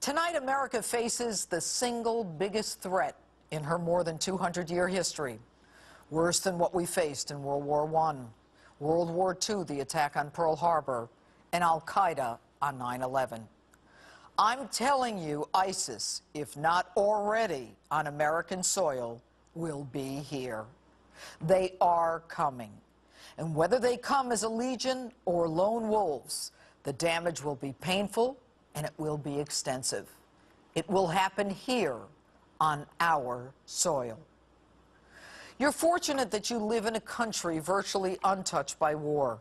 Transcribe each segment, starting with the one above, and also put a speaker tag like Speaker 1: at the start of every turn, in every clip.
Speaker 1: Tonight, America faces the single biggest threat in her more than 200-year history. Worse than what we faced in World War I, World War II, the attack on Pearl Harbor, and Al-Qaeda on 9/11. I'm telling you, ISIS, if not already on American soil, will be here. They are coming. And whether they come as a legion or lone wolves, the damage will be painful and it will be extensive. It will happen here on our soil. You're fortunate that you live in a country virtually untouched by war,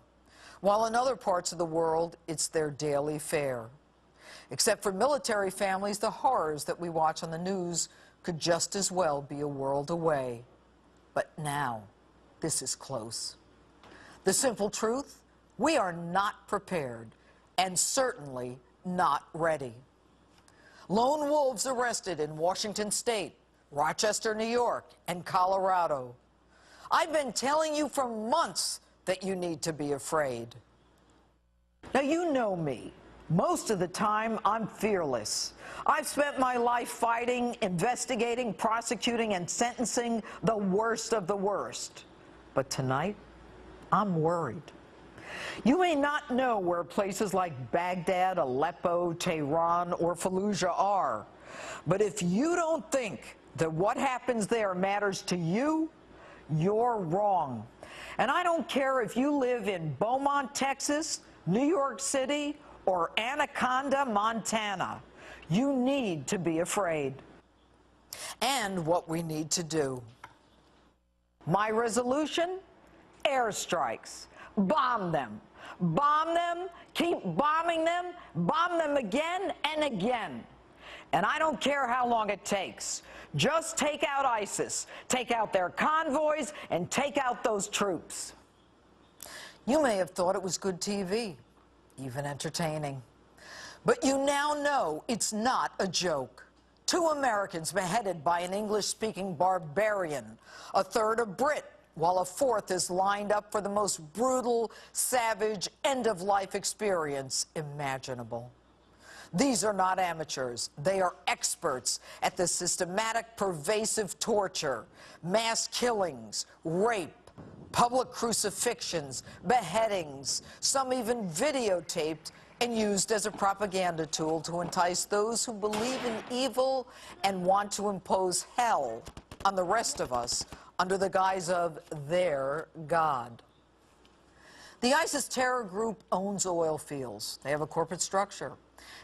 Speaker 1: while in other parts of the world, it's their daily fare. Except for military families, the horrors that we watch on the news could just as well be a world away. But now, this is close. The simple truth, we are not prepared and certainly not ready. Lone wolves arrested in Washington State, Rochester, New York, and Colorado. I've been telling you for months that you need to be afraid. Now, you know me. Most of the time, I'm fearless. I've spent my life fighting, investigating, prosecuting, and sentencing the worst of the worst. But tonight, I'm worried. You may not know where places like Baghdad, Aleppo, Tehran, or Fallujah are, but if you don't think that what happens there matters to you, you're wrong. And I don't care if you live in Beaumont, Texas, New York City, or Anaconda, Montana. You need to be afraid. And what we need to do. My resolution? Airstrikes. Bomb them. Bomb them, keep bombing them, bomb them again and again. And I don't care how long it takes. Just take out ISIS, take out their convoys, and take out those troops. You may have thought it was good TV, even entertaining. But you now know it's not a joke. 2 Americans beheaded by an English-speaking barbarian, a third a Brit, while a 4th is lined up for the most brutal, savage, end-of-life experience imaginable. These are not amateurs. They are experts at the systematic, pervasive torture, mass killings, rape, public crucifixions, beheadings, some even videotaped and used as a propaganda tool to entice those who believe in evil and want to impose hell on the rest of us under the guise of their God. The ISIS terror group owns oil fields. They have a corporate structure,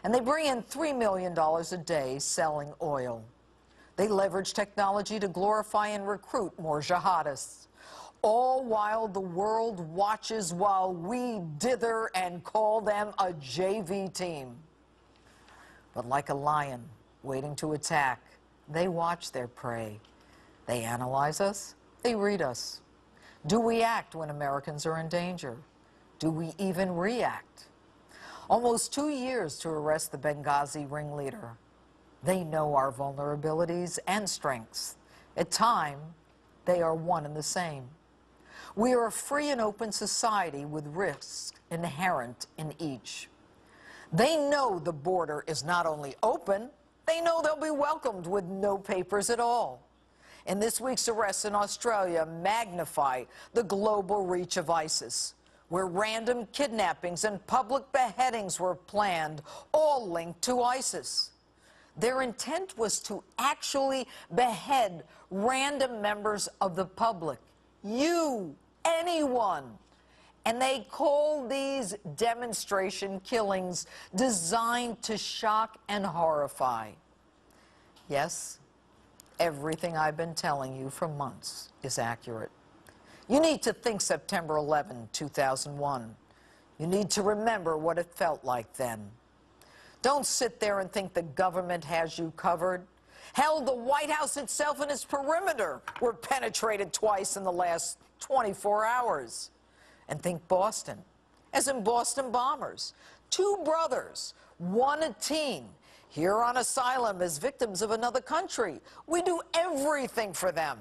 Speaker 1: and they bring in $3 million a day selling oil. They leverage technology to glorify and recruit more jihadists, all while the world watches while we dither and call them a JV team. But like a lion waiting to attack, they watch their prey. They analyze us, they read us. Do we act when Americans are in danger? Do we even react? Almost 2 years to arrest the Benghazi ringleader. They know our vulnerabilities and strengths. At times, they are one and the same. We are a free and open society with risks inherent in each. They know the border is not only open, they know they'll be welcomed with no papers at all. And this week's arrests in Australia magnify the global reach of ISIS, where random kidnappings and public beheadings were planned, all linked to ISIS. Their intent was to actually behead random members of the public, you, anyone. And they call these demonstration killings designed to shock and horrify. Yes, everything I've been telling you for months is accurate. You need to think September 11, 2001. You need to remember what it felt like then. Don't sit there and think the government has you covered. Hell, the White House itself and its perimeter were penetrated twice in the last 24 hours. And think Boston, as in Boston bombers. 2 brothers, 1 a teen, here on asylum as victims of another country. We do everything for them.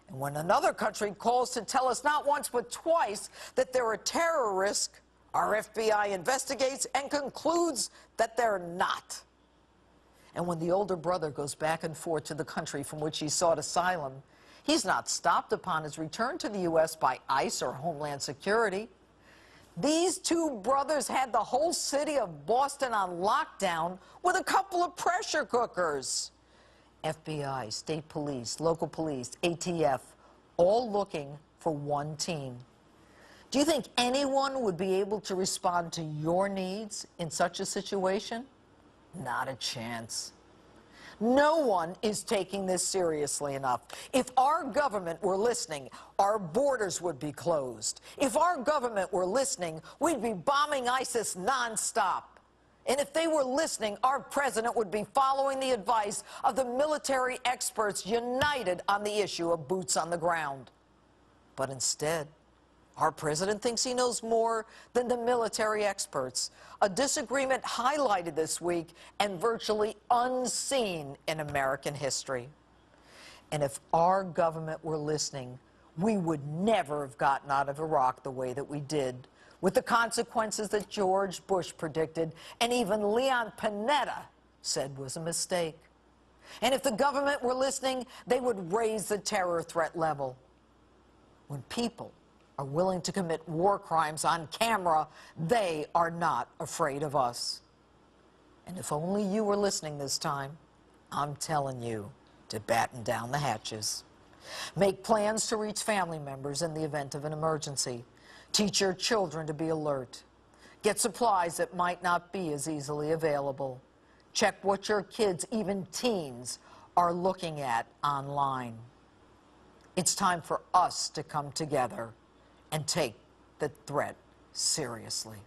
Speaker 1: And when another country calls to tell us not once but twice that they're a terror risk, our FBI investigates and concludes that they're not. And when the older brother goes back and forth to the country from which he sought asylum, he's not stopped upon his return to the U.S. by ICE or Homeland Security. These two brothers had the whole city of Boston on lockdown with a couple of pressure cookers. FBI, state police, local police, ATF, all looking for one team. Do you think anyone would be able to respond to your needs in such a situation? Not a chance. No one is taking this seriously enough. If our government were listening, our borders would be closed. If our government were listening, we'd be bombing ISIS nonstop. And if they were listening, our president would be following the advice of the military experts united on the issue of boots on the ground. But instead, our president thinks he knows more than the military experts, a disagreement highlighted this week and virtually unseen in American history. And if our government were listening, we would never have gotten out of Iraq the way that we did, with the consequences that George Bush predicted and even Leon Panetta said was a mistake. And if the government were listening, they would raise the terror threat level. When people are willing to commit war crimes on camera, they are not afraid of us. And if only you were listening this time, I'm telling you to batten down the hatches. Make plans to reach family members in the event of an emergency. Teach your children to be alert. Get supplies that might not be as easily available. Check what your kids, even teens, are looking at online. It's time for us to come together and take the threat seriously.